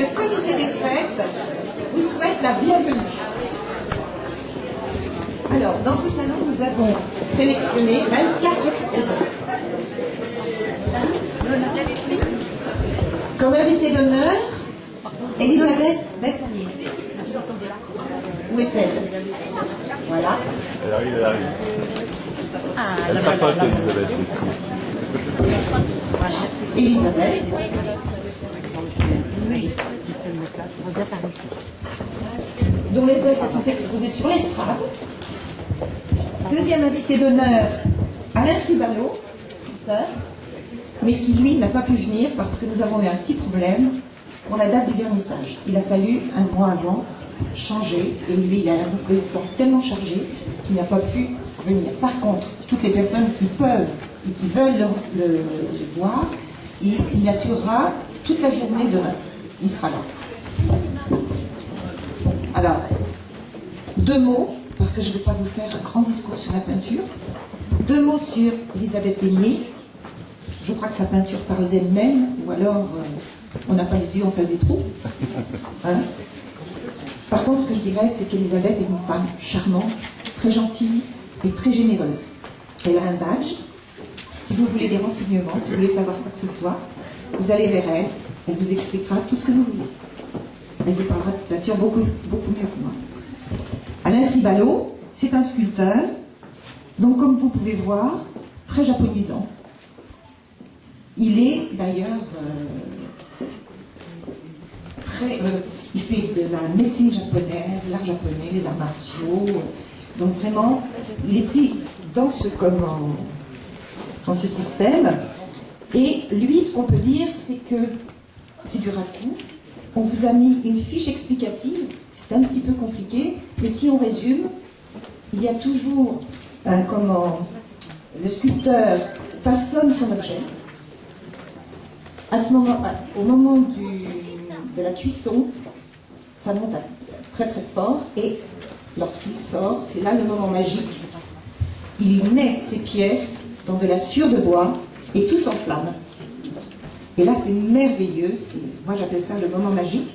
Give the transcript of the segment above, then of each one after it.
le comité des fêtes vous souhaite la bienvenue. Alors, dans ce salon, nous avons sélectionné 24 exposants. Comme invité d'honneur, Elisabeth Bessanier. Où est-elle? Voilà. Elle arrive. Elle papote, Elisabeth Bessanier. Elisabeth. Dont les œuvres sont exposées sur l'estrade. Deuxième invité d'honneur, Alain Trubalo, sculpteur, mais qui lui n'a pas pu venir parce que nous avons eu un petit problème pour la date du vernissage. Il a fallu un mois avant changer et lui il a un emploi du temps tellement chargé qu'il n'a pas pu venir. Par contre, toutes les personnes qui peuvent et qui veulent le voir, il assurera toute la journée demain. Il sera là. Alors, 2 mots, parce que je ne vais pas vous faire un grand discours sur la peinture. 2 mots sur Elisabeth Bessanier. Je crois que sa peinture parle d'elle-même, ou alors on n'a pas les yeux en face des trous. Hein? Par contre, ce que je dirais, c'est qu'Elisabeth est une femme charmante, très gentille et très généreuse. Elle a un badge. Si vous voulez des renseignements, si vous voulez savoir quoi que ce soit, vous allez vers elle. Elle vous expliquera tout ce que vous voulez. Elle vous parlera de peinture beaucoup mieux que moi. Alain Trubalo, c'est un sculpteur, donc comme vous pouvez voir, très japonisant. Il est d'ailleurs il fait de la médecine japonaise, l'art japonais, les arts martiaux. Donc vraiment, il est pris dans ce système. Et lui, ce qu'on peut dire, c'est que c'est du raku. On vous a mis une fiche explicative. C'est un petit peu compliqué, mais si on résume, il y a toujours le sculpteur façonne son objet. Au moment de la cuisson, ça monte très très fort et lorsqu'il sort, c'est là le moment magique. Il met ses pièces dans de la sciure de bois et tout s'enflamme. Et là, c'est merveilleux. Moi, j'appelle ça le moment magique.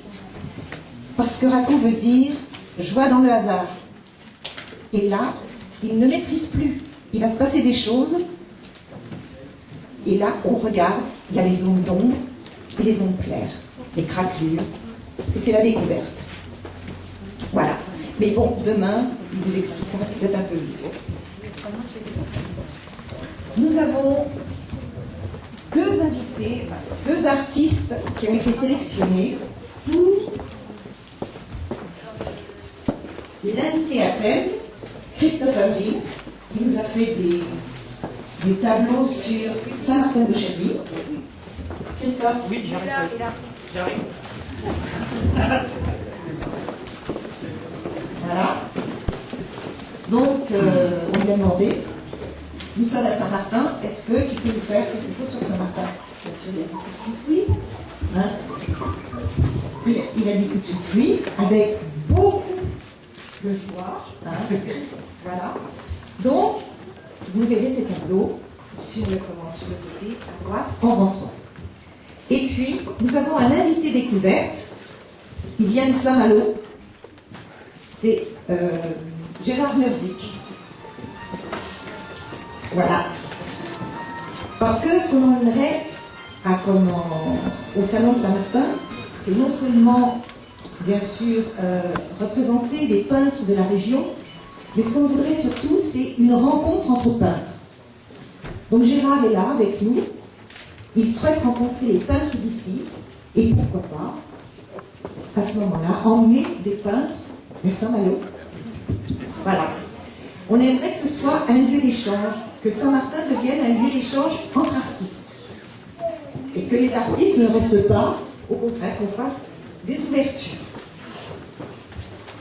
Parce que raku veut dire joie dans le hasard. Et là, il ne maîtrise plus. Il va se passer des choses. Et là, on regarde. Il y a les zones d'ombre et les zones claires, les craquelures. Et c'est la découverte. Voilà. Mais bon, demain, il vous expliquera peut-être un peu mieux. Nous avons 2 invités, 2 artistes qui ont été sélectionnés pour l'invité à thème, Christopher Hill, qui nous a fait des tableaux sur Saint-Martin-de-Cherry. Christophe? Oui, j'arrive. Voilà. Donc, on lui a demandé, nous sommes à Saint-Martin, est-ce que tu peux nous faire quelque chose sur Saint-Martin? Bien sûr, il a dit tout de suite oui. Hein? Il a dit tout de suite oui, avec beaucoup de joie. Hein? Voilà. Donc, vous verrez ces tableaux sur le côté à droite en rentrant. Et puis, nous avons un invité découverte. Il vient de Saint-Malo. C'est Gérard Murzik. Voilà. Parce que ce qu'on aimerait au Salon de Saint-Martin, c'est non seulement, bien sûr, représenter les peintres de la région, mais ce qu'on voudrait surtout, c'est une rencontre entre peintres. Donc Gérard est là avec nous. Il souhaite rencontrer les peintres d'ici et pourquoi pas, à ce moment-là, emmener des peintres vers Saint-Malo. Voilà. On aimerait que ce soit un lieu d'échange, que Saint-Martin devienne un lieu d'échange entre artistes. Et que les artistes ne restent pas, au contraire, qu'on fasse des ouvertures.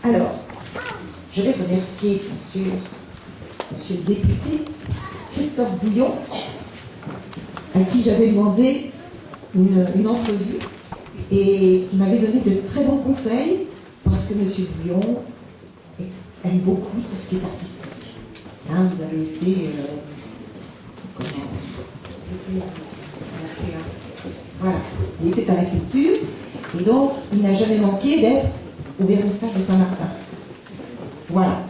Alors, je vais remercier, bien sûr, monsieur le député, Christophe Bouillon, à qui j'avais demandé une entrevue et qui m'avait donné de très bons conseils parce que monsieur Bouillon aime beaucoup tout ce qui est artistique. Hein, vous avez été voilà, il était à la culture Et donc, il n'a jamais manqué d'être au vernissage de Saint-Martin. Voilà.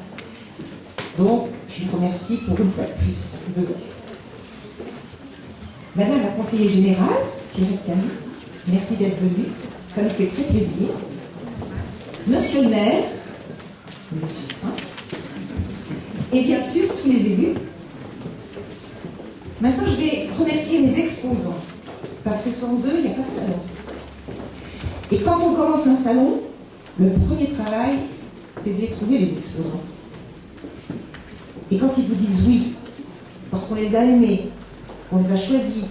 Donc, je vous remercie pour une fois de plus de vous. Madame la conseillère générale, Pierrette Camille, merci d'être venue. Ça nous fait très plaisir. Monsieur le maire, Monsieur Saint, et bien sûr tous les élus. Maintenant, je vais remercier mes exposants, parce que sans eux, il n'y a pas de salon. Et quand on commence un salon, le premier travail, c'est de les trouver, les exposants. Et quand ils vous disent oui, parce qu'on les a aimés, on les a choisis,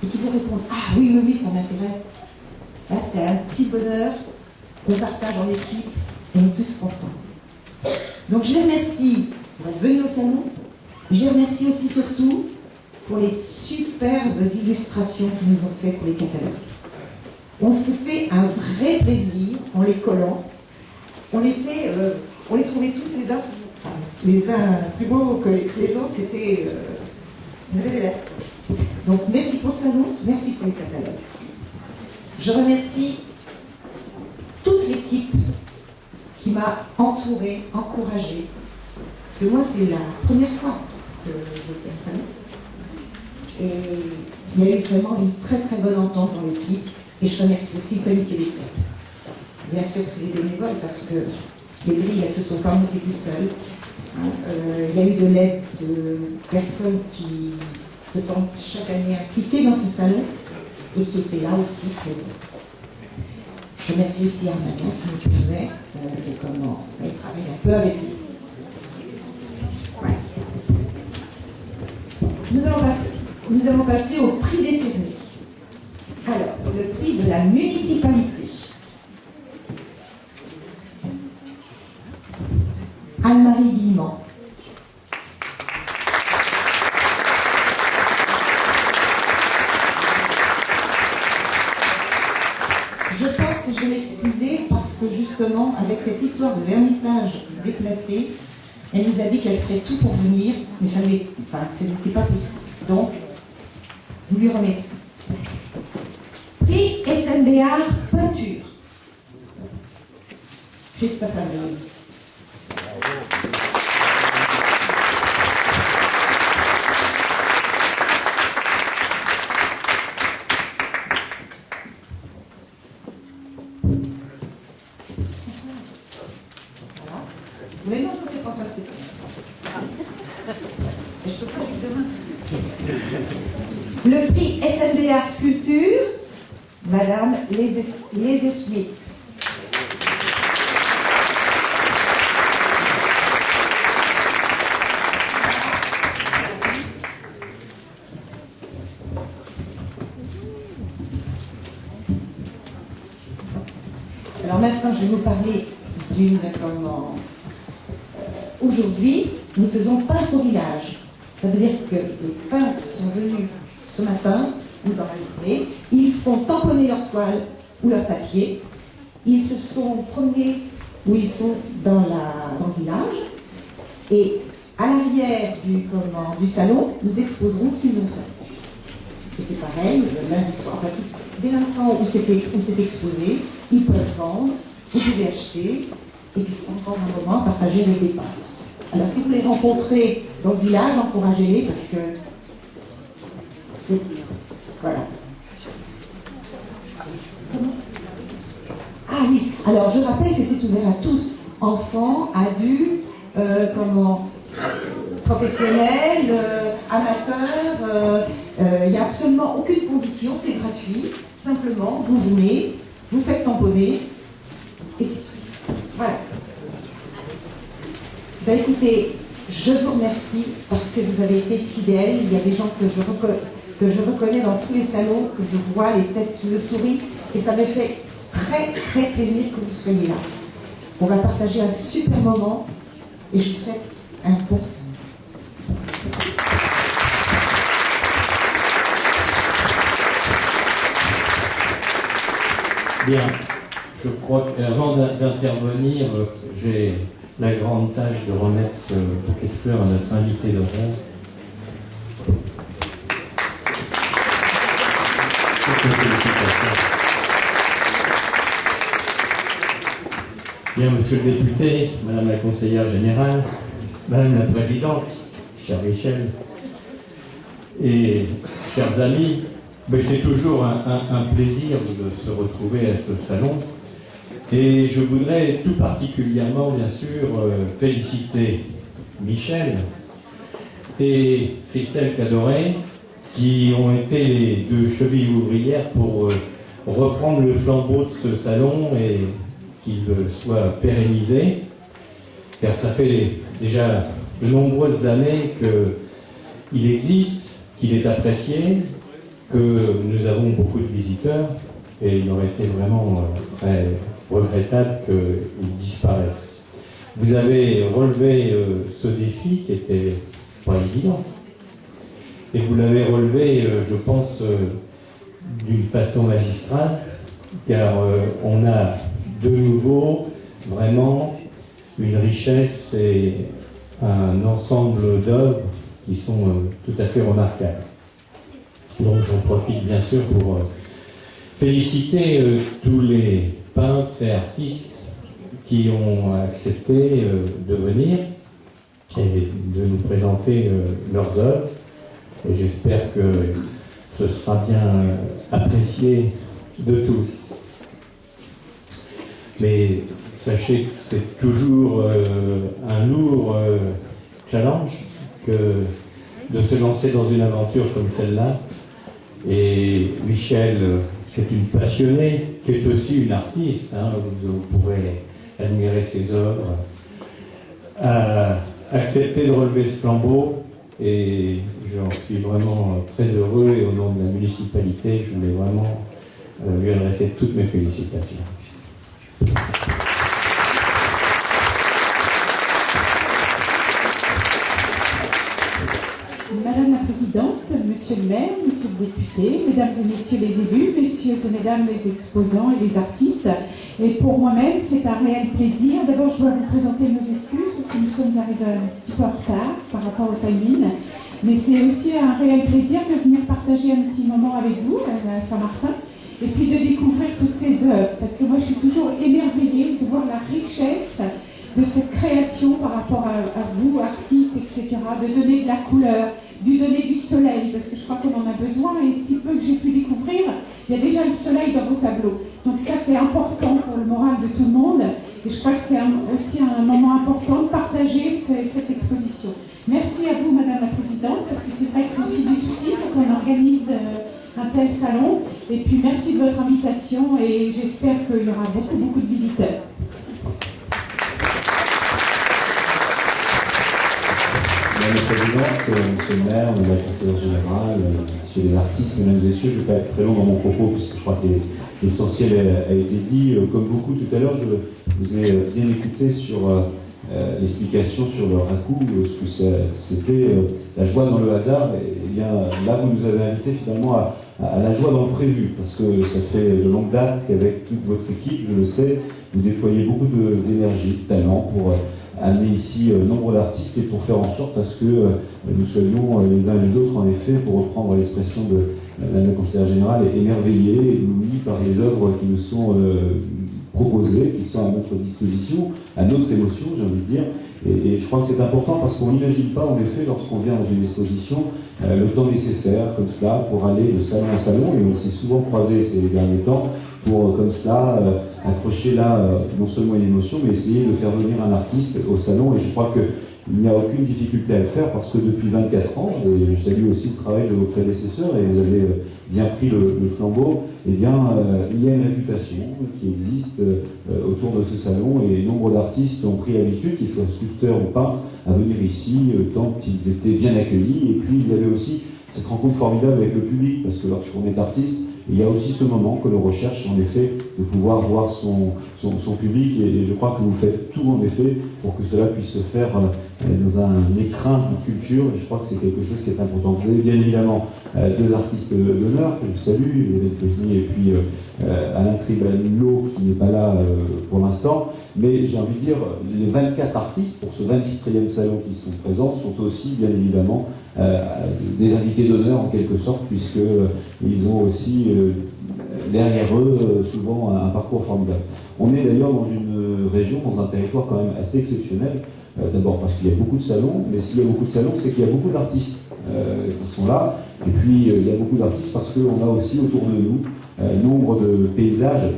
et qu'ils vous répondent « Ah oui, oui, oui, ça m'intéresse », là, c'est un petit bonheur qu'on partage en équipe, et on est tous contents. Donc je les remercie pour être venus au salon, je les remercie aussi surtout pour les superbes illustrations qu'ils nous ont fait pour les catalogues. On s'est fait un vrai plaisir en les collant. On les trouvait tous les uns plus beaux que les autres, c'était une révélation. Donc merci pour le salon, merci pour les catalogues. Je remercie toute l'équipe qui m'a entourée, encouragée. Parce que moi, c'est la première fois que je fais un salon. Et il y a eu vraiment une très très bonne entente dans l'équipe. Et je remercie aussi le comité d'équipe. Bien sûr tous les bénévoles, parce que les grilles, elles se sont pas montées toutes seules. Il y a eu de l'aide de personnes qui se sentent chaque année impliquées dans ce salon et qui étaient là aussi présentes. Je remercie aussi Armania qui nous permet de comment travailler un peu avec nous. Ouais. Nous allons passer au prix décerné. Alors, c'est le prix de la municipalité. Anne-Marie Guillemant. Je pense que je vais l'excuser parce que justement, avec cette histoire de vernissage déplacé, elle nous a dit qu'elle ferait tout pour venir, mais ça n'était pas possible. Donc, nous lui remettons. Prix SMBA peinture. Christophe Avril. Mais non, c'est François Stéphane. Je peux pas demain. Le prix SMBA sculpture, Madame Lézé-Schmitt. Alors maintenant, je vais vous parler d'une comment. Aujourd'hui, nous faisons peintre au village. Ça veut dire que les peintres sont venus ce matin ou dans la journée, ils font tamponner leur toile ou leur papier, ils se sont promenés où ils sont dans le village, et à l'arrière du salon, nous exposerons ce qu'ils ont fait. Et c'est pareil, le lundi soir, dès l'instant où c'est exposé, ils peuvent vendre, vous pouvez acheter, et puis encore un moment, partager avec des peintres. Alors si vous les rencontrez dans le village, encouragez-les parce que... Voilà. Ah oui, alors je rappelle que c'est ouvert à tous, enfants, adultes, professionnels, amateurs, il n'y a absolument aucune condition, c'est gratuit, simplement vous venez, vous faites tamponner, et voilà. Ben écoutez, je vous remercie parce que vous avez été fidèles. Il y a des gens que je reconnais dans tous les salons, que je vois, les têtes qui me sourient, et ça me fait très très plaisir que vous soyez là. On va partager un super moment et je vous souhaite un bon salon. Bien, je crois qu'avant d'intervenir, j'ai la grande tâche de remettre ce bouquet de fleurs à notre invité d'honneur. Bien, monsieur le député, madame la conseillère générale, madame la présidente, cher Michel, et chers amis, mais c'est toujours un plaisir de se retrouver à ce salon. Et je voudrais tout particulièrement, bien sûr, féliciter Michel et Christelle Cadoret, qui ont été les deux chevilles ouvrières pour reprendre le flambeau de ce salon et qu'il soit pérennisé, car ça fait déjà de nombreuses années qu'il existe, qu'il est apprécié, que nous avons beaucoup de visiteurs, et il aurait été vraiment très regrettable qu'ils disparaissent. Vous avez relevé ce défi qui était pas évident, et vous l'avez relevé, je pense, d'une façon magistrale, car on a de nouveau vraiment une richesse et un ensemble d'œuvres qui sont tout à fait remarquables. Donc j'en profite bien sûr pour féliciter tous les peintres et artistes qui ont accepté de venir et de nous présenter leurs œuvres. Et j'espère que ce sera bien apprécié de tous. Mais sachez que c'est toujours un lourd challenge que de se lancer dans une aventure comme celle-là. Et Michel, qui est une passionnée, qui est aussi une artiste, hein, vous pourrez admirer ses œuvres, a accepté de relever ce flambeau et j'en suis vraiment très heureux et au nom de la municipalité, je voulais vraiment lui adresser toutes mes félicitations. Madame la Présidente, Monsieur le maire, Monsieur le député, Mesdames et Messieurs les élus, Messieurs et Mesdames les exposants et les artistes, et pour moi-même c'est un réel plaisir. D'abord je dois vous présenter nos excuses parce que nous sommes arrivés un petit peu en retard par rapport au timing, mais c'est aussi un réel plaisir de venir partager un petit moment avec vous à Saint-Martin et puis de découvrir toutes ces œuvres, parce que moi je suis toujours émerveillée de voir la richesse de cette création par rapport à vous, artistes, etc., de donner de la couleur, de donner du soleil, parce que je crois qu'on en a besoin, et si peu que j'ai pu découvrir, il y a déjà le soleil dans vos tableaux. Donc ça, c'est important pour le moral de tout le monde, et je crois que c'est aussi un moment important de partager cette exposition. Merci à vous, Madame la Présidente, parce que c'est vrai que c'est aussi du souci quand on organise un tel salon, et puis merci de votre invitation, et j'espère qu'il y aura beaucoup de visiteurs. Madame la Présidente, Monsieur le maire, Madame la conseillère générale, Messieurs les artistes, Mesdames et Messieurs, je ne vais pas être très long dans mon propos puisque je crois que l'essentiel a été dit. Comme beaucoup tout à l'heure, je vous ai bien écouté sur l'explication sur le raku, ce que c'était la joie dans le hasard. Et bien là, vous nous avez invités finalement à la joie dans le prévu, parce que ça fait de longue date qu'avec toute votre équipe, je le sais, vous déployez beaucoup d'énergie, de talent pour amener ici nombre d'artistes et pour faire en sorte à ce que nous soyons les uns les autres, en effet, pour reprendre l'expression de la conseillère générale, émerveillés et éblouis par les œuvres qui nous sont proposées, qui sont à notre disposition, à notre émotion, j'ai envie de dire. Et je crois que c'est important parce qu'on n'imagine pas, en effet, lorsqu'on vient dans une exposition, le temps nécessaire, comme cela, pour aller de salon en salon, et on s'est souvent croisés ces derniers temps, pour, comme cela, accrocher là, non seulement une émotion, mais essayer de faire venir un artiste au salon. Et je crois qu'il n'y a aucune difficulté à le faire, parce que depuis 24 ans, et je salue aussi le travail de vos prédécesseurs, et vous avez bien pris le flambeau, eh bien, il y a une réputation qui existe autour de ce salon, et nombre d'artistes ont pris l'habitude, qu'ils soient sculpteurs ou pas, à venir ici, tant qu'ils étaient bien accueillis. Et puis, il y avait aussi cette rencontre formidable avec le public, parce que lorsqu'on est artiste, il y a aussi ce moment que l'on recherche, en effet, de pouvoir voir son public, et je crois que vous faites tout, en effet, pour que cela puisse se faire dans un écrin de culture, et je crois que c'est quelque chose qui est important. Vous avez bien évidemment deux artistes d'honneur que je salue, Hélène Pesny et puis Alain Tribalo, qui n'est pas là pour l'instant, mais j'ai envie de dire, les 24 artistes pour ce 24e salon qui sont présents sont aussi, bien évidemment, des invités d'honneur en quelque sorte, puisqu'ils ont aussi derrière eux souvent un parcours formidable. On est d'ailleurs dans une région, dans un territoire quand même assez exceptionnel, d'abord parce qu'il y a beaucoup de salons, mais s'il y a beaucoup de salons, c'est qu'il y a beaucoup d'artistes qui sont là, et puis il y a beaucoup d'artistes parce qu'on a aussi autour de nous nombre de paysages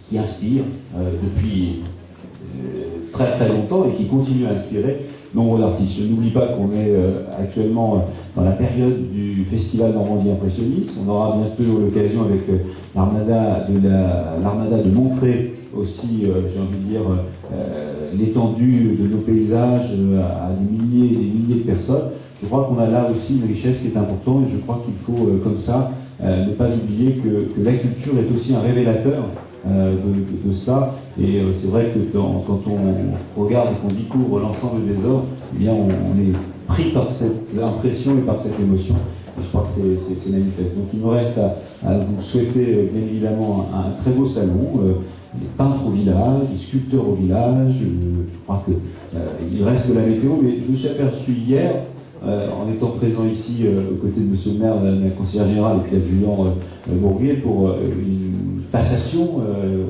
qui inspirent depuis très très longtemps et qui continuent à inspirer nombre d'artistes. Je n'oublie pas qu'on est actuellement dans la période du Festival Normandie Impressionniste. On aura bientôt l'occasion avec l'Armada de montrer aussi, j'ai envie de dire, l'étendue de nos paysages à des milliers et des milliers de personnes. Je crois qu'on a là aussi une richesse qui est importante et je crois qu'il faut, comme ça, ne pas oublier que la culture est aussi un révélateur de cela. Et c'est vrai que quand on regarde et qu'on découvre l'ensemble des œuvres, eh bien on est pris par cette impression et par cette émotion. Et je crois que c'est manifeste. Donc il me reste à vous souhaiter bien évidemment un très beau salon. Les peintres au village, les sculpteurs au village. Je crois qu'il reste la météo, mais je me suis aperçu hier, en étant présent ici aux côtés de monsieur le maire, la conseillère générale et puis adjudant Bourguet pour une passation,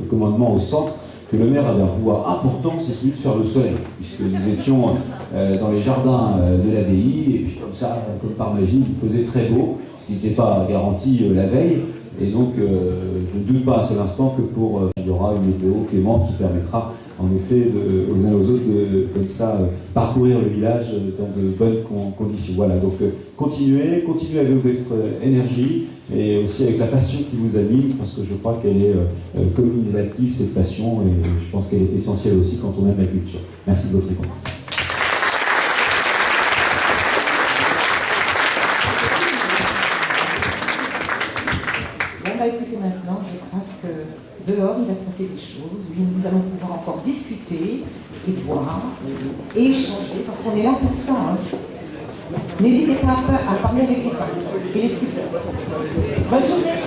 commandement au centre, que le maire avait un pouvoir important, c'est celui de faire le soleil, puisque nous étions dans les jardins de l'abbaye, et puis comme ça, comme par magie, il faisait très beau, ce qui n'était pas garanti la veille, et donc je ne doute pas à cet instant que il y aura une météo clémente qui permettra en effet aux uns aux autres de comme ça parcourir le village dans de bonnes conditions. Voilà, donc continuez avec votre énergie et aussi avec la passion qui vous anime, parce que je crois qu'elle est communicative, cette passion, et je pense qu'elle est essentielle aussi quand on aime la culture. Merci de votre écoute. Écoutez, maintenant, je crois que dehors, il va se passer des choses. Nous allons pouvoir encore discuter et boire et échanger, parce qu'on est là pour ça. Hein. N'hésitez pas à parler avec les peintres et les sculpteurs. Bonne journée.